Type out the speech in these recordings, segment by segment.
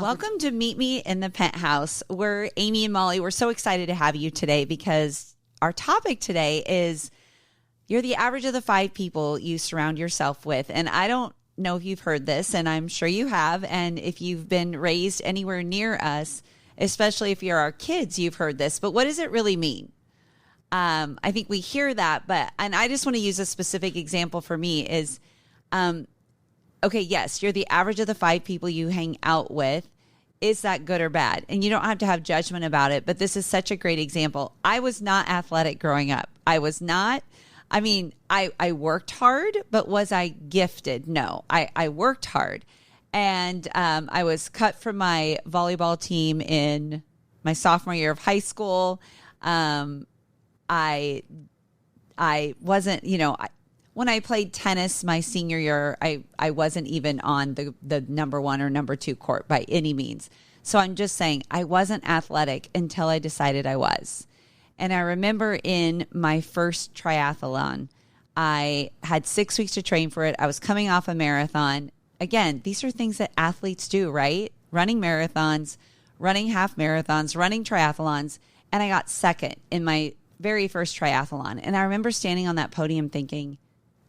Welcome to Meet Me in the Penthouse. We're Amy and Molly. We're so excited to have you today because our topic today is you're the average of the 5 people you surround yourself with. And I don't know if you've heard this, and I'm sure you have. And if you've been raised anywhere near us, especially if you're our kids, you've heard this. But what does it really mean? I think we hear that, and I just want to use a specific example for me is, okay, yes, you're the average of the 5 people you hang out with. Is that good or bad? And you don't have to have judgment about it, but this is such a great example. I was not athletic growing up. I was not. I mean, I worked hard, but was I gifted? No, I worked hard. And I was cut from my volleyball team in my sophomore year of high school. I wasn't, when I played tennis my senior year, I wasn't even on the number 1 or number 2 court by any means. So I'm just saying I wasn't athletic until I decided I was. And I remember in my first triathlon, I had 6 weeks to train for it. I was coming off a marathon. Again, these are things that athletes do, right? Running marathons, running half marathons, running triathlons. And I got second in my very first triathlon. And I remember standing on that podium thinking,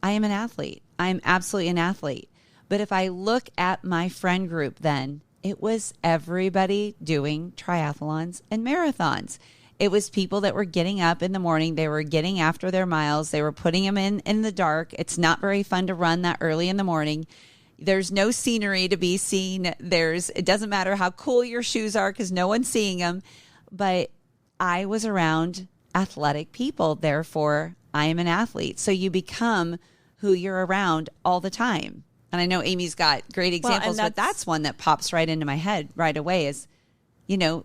I am an athlete. I am absolutely an athlete. But if I look at my friend group then, it was everybody doing triathlons and marathons. It was people that were getting up in the morning. They were getting after their miles. They were putting them in the dark. It's not very fun to run that early in the morning. There's no scenery to be seen. It doesn't matter how cool your shoes are because no one's seeing them. But I was around athletic people. Therefore, I am an athlete. So you become who you're around all the time. And I know Amy's got great examples, but that's one that pops right into my head right away is,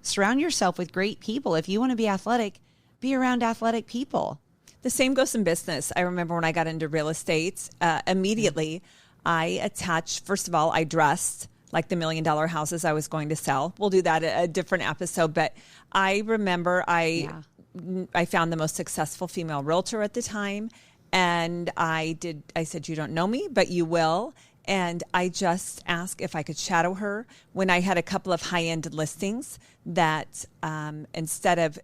surround yourself with great people. If you want to be athletic, be around athletic people. The same goes in business. I remember when I got into real estate, immediately I attached, first of all, I dressed like the $1 million houses I was going to sell. We'll do that a different episode. But I remember I found the most successful female realtor at the time. And I said, you don't know me, but you will. And I just asked if I could shadow her when I had a couple of high-end listings that instead of,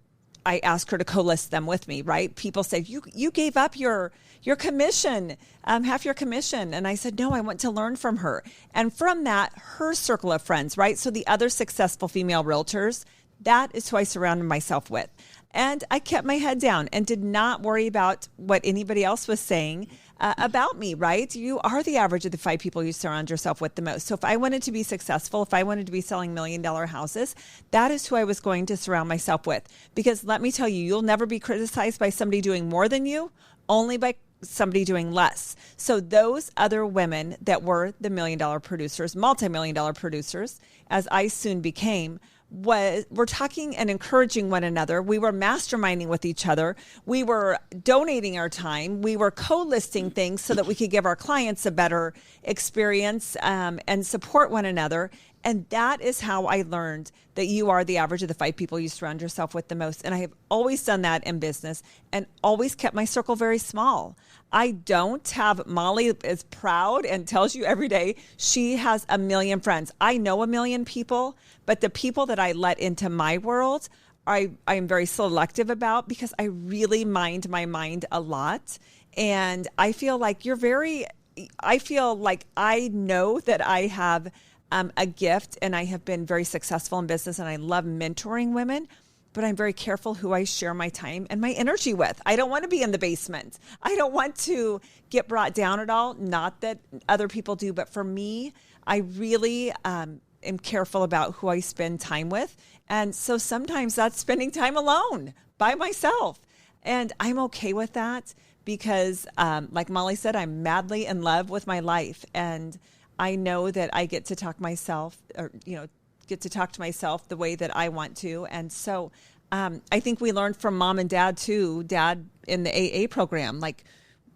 I asked her to co-list them with me, right? People said, you gave up your commission, half your commission. And I said, no, I want to learn from her. And from that, her circle of friends, right? So the other successful female realtors, that is who I surrounded myself with. And I kept my head down and did not worry about what anybody else was saying about me, right? You are the average of the 5 people you surround yourself with the most. So if I wanted to be successful, if I wanted to be selling $1 million houses, that is who I was going to surround myself with. Because let me tell you, you'll never be criticized by somebody doing more than you, only by somebody doing less. So those other women that were the $1 million producers, multi-million-dollar producers, as I soon became, we're talking and encouraging one another. We were masterminding with each other. We were donating our time. We were co-listing things so that we could give our clients a better experience and support one another. And that is how I learned that you are the average of the 5 people you surround yourself with the most. And I have always done that in business and always kept my circle very small. I don't have, Molly is proud and tells you every day she has 1 million friends. I know 1 million people, but the people that I let into my world, I'm very selective about because I really mind my mind a lot. And I feel like I know that I have a gift and I have been very successful in business and I love mentoring women, but I'm very careful who I share my time and my energy with. I don't want to be in the basement. I don't want to get brought down at all. Not that other people do, but for me, I really am careful about who I spend time with. And so sometimes that's spending time alone by myself. And I'm okay with that because like Molly said, I'm madly in love with my life. And I know that I get to talk to myself the way that I want to. And so I think we learned from mom and dad too, dad in the AA program, like,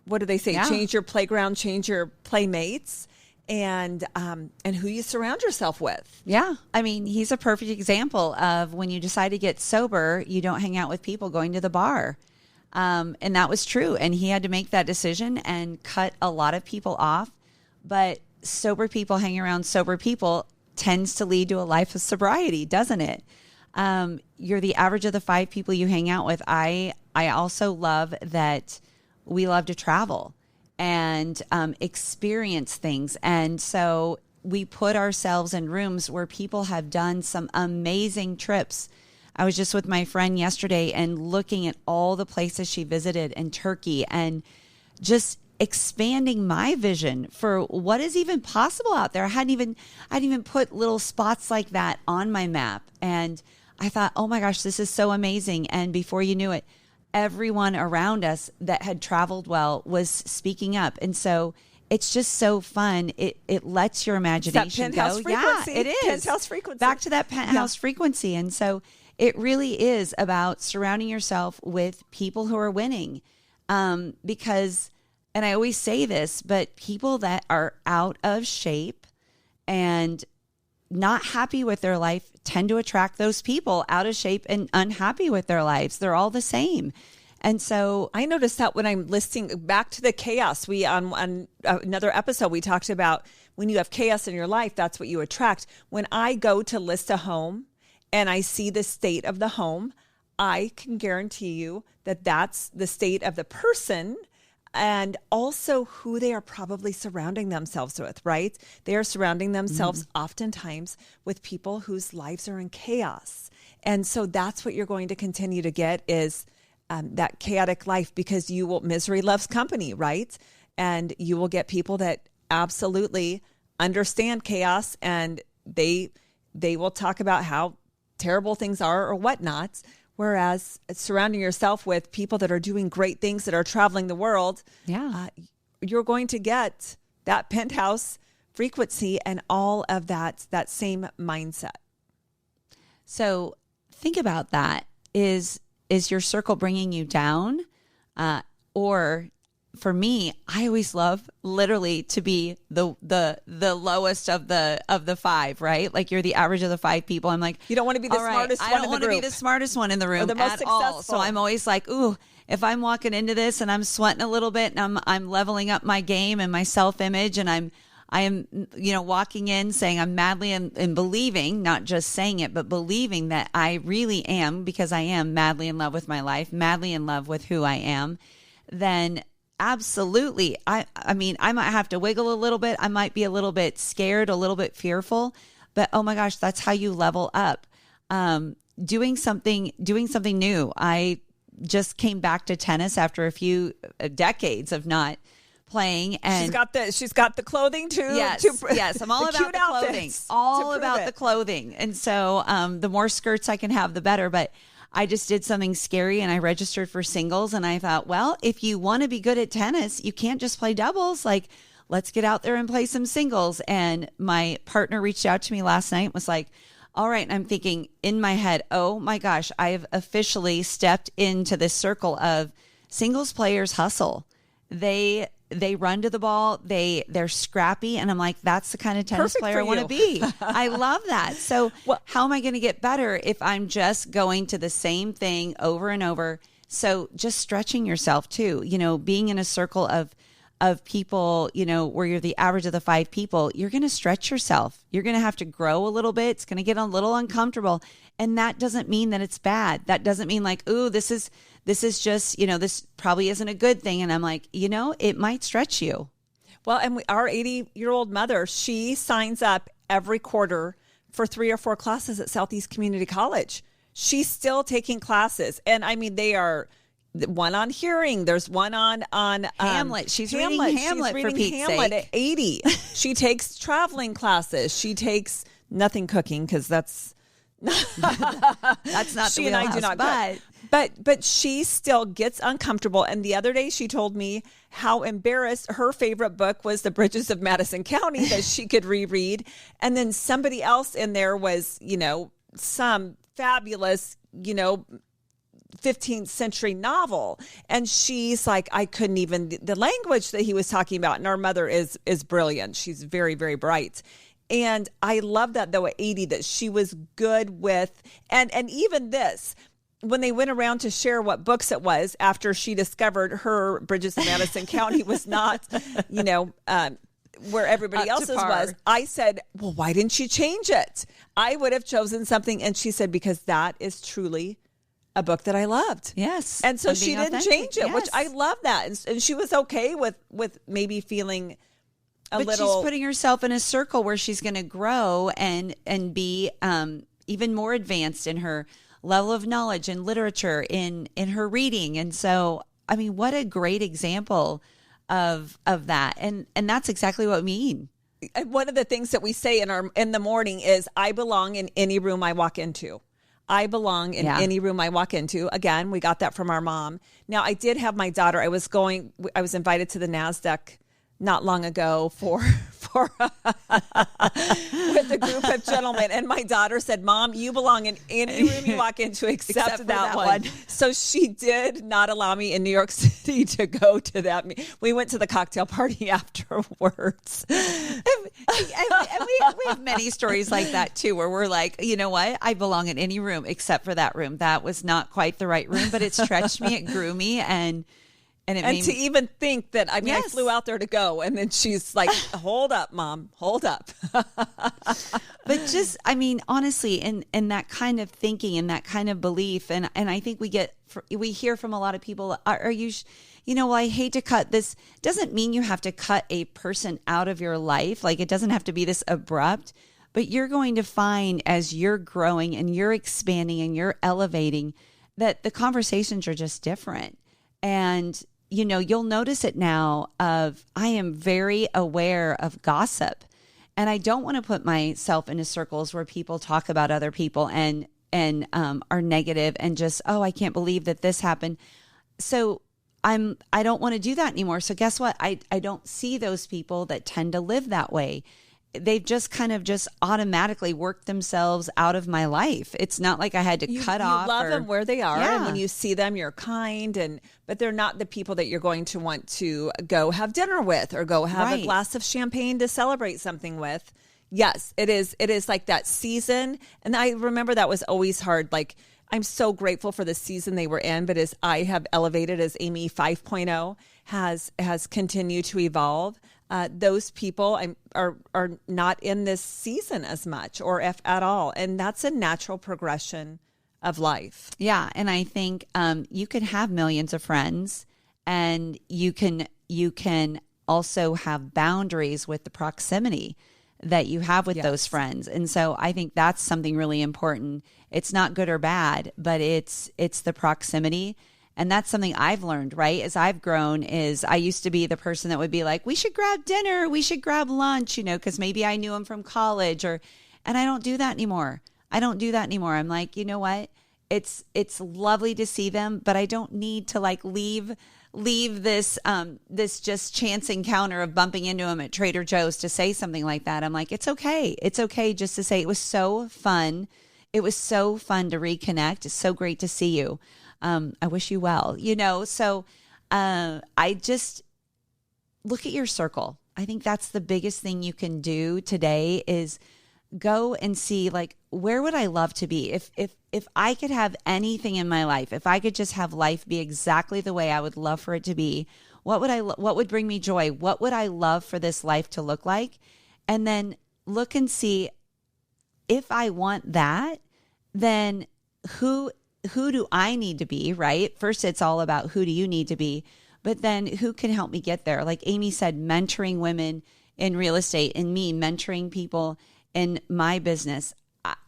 what do they say? Yeah. Change your playground, change your playmates and who you surround yourself with. Yeah. I mean, he's a perfect example of when you decide to get sober, you don't hang out with people going to the bar. And that was true. And he had to make that decision and cut a lot of people off. But sober people hang around sober people tends to lead to a life of sobriety, doesn't it? You're the average of the 5 people you hang out with. I also love that we love to travel and experience things. And so we put ourselves in rooms where people have done some amazing trips. I was just with my friend yesterday and looking at all the places she visited in Turkey and just expanding my vision for what is even possible out there. I'd even put little spots like that on my map. And I thought, oh my gosh, this is so amazing. And before you knew it, everyone around us that had traveled well was speaking up. And so it's just so fun. It lets your imagination go. Yeah, it is. Penthouse frequency. Back to that penthouse frequency. And so it really is about surrounding yourself with people who are winning. Because, and I always say this, but people that are out of shape and not happy with their life tend to attract those people out of shape and unhappy with their lives. They're all the same. And so I noticed that when I'm listing back to the chaos, we on another episode, we talked about when you have chaos in your life, that's what you attract. When I go to list a home and I see the state of the home, I can guarantee you that that's the state of the person and also who they are probably surrounding themselves with, right? They are surrounding themselves oftentimes with people whose lives are in chaos. And so that's what you're going to continue to get is that chaotic life because misery loves company, right? And you will get people that absolutely understand chaos and they will talk about how terrible things are or whatnot. Whereas surrounding yourself with people that are doing great things, that are traveling the world, you're going to get that penthouse frequency and all of that same mindset. So think about that. Is your circle bringing you down? Or for me, I always love literally to be the lowest of the 5, right? Like you're the average of the 5 people. I'm like, you don't want to be the smartest one in the group. I don't want to be the smartest one in the room or the most at successful. all. So I'm always like, ooh, if I'm walking into this and I'm sweating a little bit and I'm leveling up my game and my self-image and I am, walking in saying I'm madly and believing, not just saying it, but believing that I really am, because I am madly in love with my life, madly in love with who I am, then absolutely. I mean, I might have to wiggle a little bit. I might be a little bit scared, a little bit fearful, but oh my gosh, that's how you level up. Doing something new. I just came back to tennis after a few decades of not playing, and she's got the clothing too. Yes, I'm all about the clothing. All about the clothing, and so the more skirts I can have, the better. But I just did something scary, and I registered for singles, and I thought, well, if you want to be good at tennis, you can't just play doubles. Like, let's get out there and play some singles. And my partner reached out to me last night and was like, all right. And I'm thinking in my head, oh my gosh, I have officially stepped into this circle of singles players hustle. They run to the ball. They're scrappy. And I'm like, that's the kind of tennis player I want to be. I love that. So how am I going to get better if I'm just going to the same thing over and over? So just stretching yourself too, being in a circle of people, where you're the average of the 5 people, you're going to stretch yourself. You're going to have to grow a little bit. It's going to get a little uncomfortable. And that doesn't mean that it's bad. That doesn't mean like, ooh, this is just, this probably isn't a good thing. And I'm like, it might stretch you. Well, and our 80-year-old mother, she signs up every quarter for 3 or 4 classes at Southeast Community College. She's still taking classes. And I mean, they are one on hearing. There's one on Hamlet. She's reading Hamlet for Pete's sake. At 80. She takes traveling classes. She takes nothing cooking because that's not she and I do not but she still gets uncomfortable. And the other day she told me how embarrassed her favorite book was The Bridges of Madison County that she could reread, and then somebody else in there was some fabulous 15th century novel, and she's like, I couldn't even, the language that he was talking about. And our mother is brilliant. She's very, very bright. And I love that though at 80 that she was good with, and even this, when they went around to share what books it was after she discovered her Bridges of Madison County was not, where everybody Up to else's par. was. I said, well, why didn't you change it? I would have chosen something. And she said, because that is truly a book that I loved. Yes. And so And she being didn't authentic. change it, which Yes. I love that. And she was okay with maybe feeling a But little. she's putting herself in a circle where she's going to grow and be even more advanced in her level of knowledge and literature in her reading. And so, I mean, what a great example of that. And that's exactly what we mean. One of the things that we say in the morning is, I belong in any room I walk into. I belong in any room I walk into. Again, we got that from our mom. Now, I did have my daughter. I was invited to the NASDAQ not long ago for with a group of gentlemen, and my daughter said, "Mom, you belong in any room you walk into except that one." So she did not allow me in New York City to go to that. We went to the cocktail party afterwards. And we have many stories like that too, where we're like, you know what? I belong in any room except for that room. That was not quite the right room, but it stretched me, it grew me, and it made to me, even think that, I mean, I Yes. flew out there to go, and then she's like, hold up, Mom, hold up. but just, I mean, honestly, in that kind of thinking and that kind of belief, and I think we hear from a lot of people, are you, well, I hate to cut this. Doesn't mean you have to cut a person out of your life. Like, it doesn't have to be this abrupt, but you're going to find as you're growing and you're expanding and you're elevating that the conversations are just different. And you'll notice it now I am very aware of gossip, and I don't want to put myself into circles where people talk about other people and are negative and just, oh, I can't believe that this happened. So I don't want to do that anymore. So guess what? I don't see those people that tend to live that way. They've just kind of just automatically worked themselves out of my life. It's not like I had to cut off. You love them where they are. Yeah. And when you see them, you're kind, but they're not the people that you're going to want to go have dinner with or go have Right. a glass of champagne to celebrate something with. Yes, it is. It is like that season. And I remember that was always hard. Like, I'm so grateful for the season they were in, but as I have elevated, as Amy 5.0 has continued to evolve, those people are not in this season as much, or if at all. And that's a natural progression of life. Yeah. And I think you can have millions of friends, and you can also have boundaries with the proximity that you have with those friends. And so I think that's something really important. It's not good or bad, but it's the proximity. And that's something I've learned, right? As I've grown, is I used to be the person that would be like, we should grab dinner, we should grab lunch, because maybe I knew him from college, and I don't do that anymore. I'm like, you know what? It's lovely to see them, but I don't need to like leave this just chance encounter of bumping into him at Trader Joe's to say something like that. I'm like, it's okay. It's okay just to say it was so fun. It was so fun to reconnect. It's so great to see you. I wish you well, so I just look at your circle. I think that's the biggest thing you can do today is go and see, like, where would I love to be? If I could have anything in my life, if I could just have life be exactly the way I would love for it to be, what would bring me joy? What would I love for this life to look like? And then look and see, if I want that, then who do I need to be, right? First, it's all about who do you need to be, but then who can help me get there? Like Amy said, mentoring women in real estate, and me mentoring people in my business.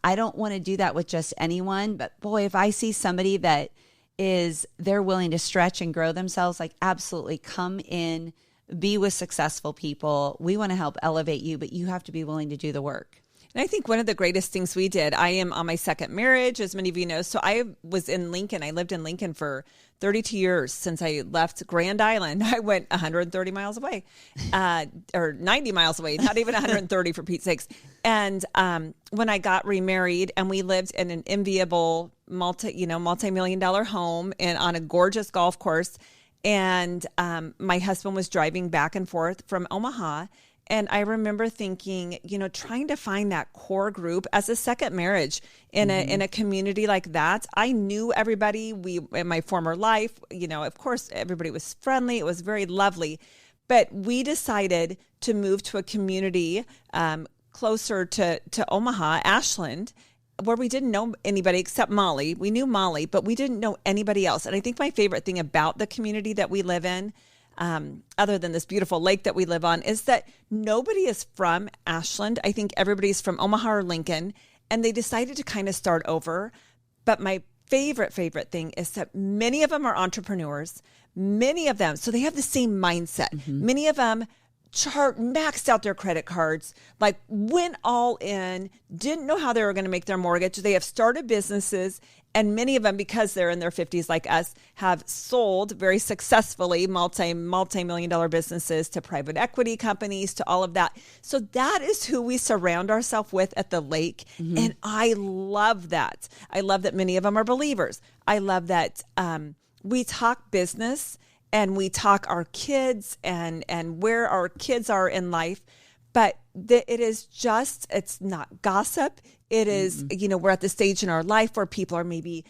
I don't want to do that with just anyone, but boy, if I see somebody that they're willing to stretch and grow themselves, like, absolutely come in, be with successful people. We want to help elevate you, but you have to be willing to do the work. And I think one of the greatest things we did, I am on my second marriage, as many of you know. So I was in Lincoln. I lived in Lincoln for 32 years since I left Grand Island. I went 130 miles away, or 90 miles away, not even 130 for Pete's sakes. And when I got remarried, and we lived in an enviable multi-million-dollar home and on a gorgeous golf course. And my husband was driving back and forth from Omaha. And I remember thinking, trying to find that core group as a second marriage in a community like that. I knew everybody. In my former life, of course, everybody was friendly. It was very lovely. But we decided to move to a community closer to Omaha, Ashland, where we didn't know anybody except Molly. We knew Molly, but we didn't know anybody else. And I think my favorite thing about the community that we live in, other than this beautiful lake that we live on, is that nobody is from Ashland. I think everybody's from Omaha or Lincoln, and they decided to kind of start over. But my favorite thing is that many of them are entrepreneurs. Many of them, so they have the same mindset. Mm-hmm. Many of them maxed out their credit cards, like went all in, didn't know how they were going to make their mortgage. They have started businesses, and many of them, because they're in their 50s like us, have sold very successfully multi-million-dollar businesses to private equity companies, to all of that. So that is who we surround ourselves with at the lake. Mm-hmm. And I love that. I love that many of them are believers. I love that we talk business, and we talk our kids and where our kids are in life. But it's not gossip. It is, we're at the stage in our life where people are maybe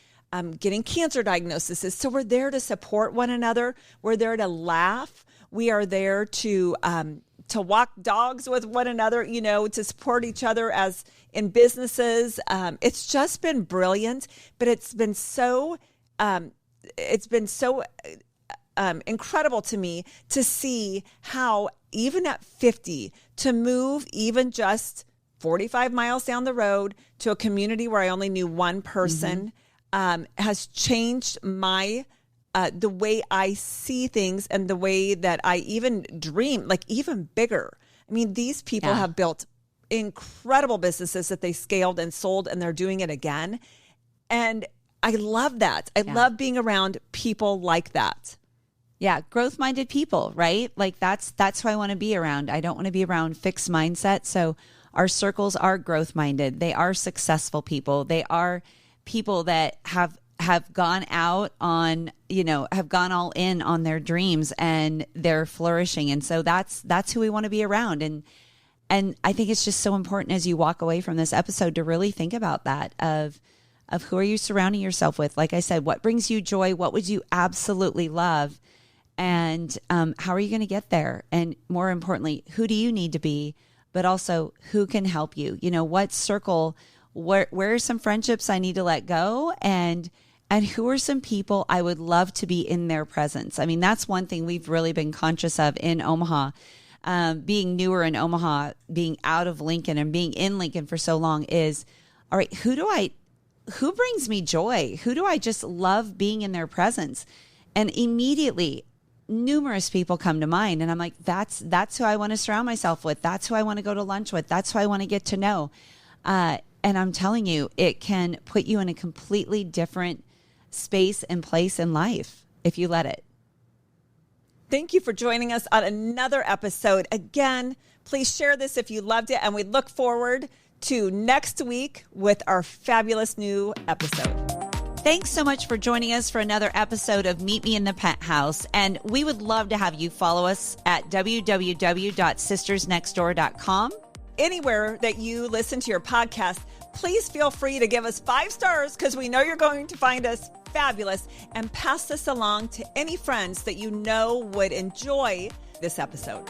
getting cancer diagnoses. So we're there to support one another. We're there to laugh. We are there to walk dogs with one another, to support each other as in businesses. It's just been brilliant, but it's been so incredible to me to see how even at 50, to move even just 45 miles down the road to a community where I only knew one person, has changed my the way I see things and the way that I even dream, like even bigger. I mean, these people have built incredible businesses that they scaled and sold, and they're doing it again. And I love that. I love being around people like that. Yeah, growth-minded people, right? Like that's who I want to be around. I don't want to be around fixed mindset. So our circles are growth-minded. They are successful people. They are people that have gone out on, have gone all in on their dreams, and they're flourishing. And so that's who we want to be around. And I think it's just so important as you walk away from this episode to really think about that of who are you surrounding yourself with? Like I said, what brings you joy? What would you absolutely love? And how are you going to get there? And more importantly, who do you need to be? But also, who can help you? What circle? Where are some friendships I need to let go? And who are some people I would love to be in their presence? I mean, that's one thing we've really been conscious of in Omaha. Being newer in Omaha, being out of Lincoln and being in Lincoln for so long is, all right, who brings me joy? Who do I just love being in their presence? And immediately, numerous people come to mind, and I'm like, that's who I want to surround myself with. That's who I want to go to lunch with. That's who I want to get to know. And I'm telling you, it can put you in a completely different space and place in life if you let it. Thank you for joining us on another episode. Again, please share this if you loved it, and we look forward to next week with our fabulous new episode. Thanks so much for joining us for another episode of Meet Me in the Penthouse. And we would love to have you follow us at www.sistersnextdoor.com. Anywhere that you listen to your podcast, please feel free to give us 5 stars, because we know you're going to find us fabulous, and pass this along to any friends that you know would enjoy this episode.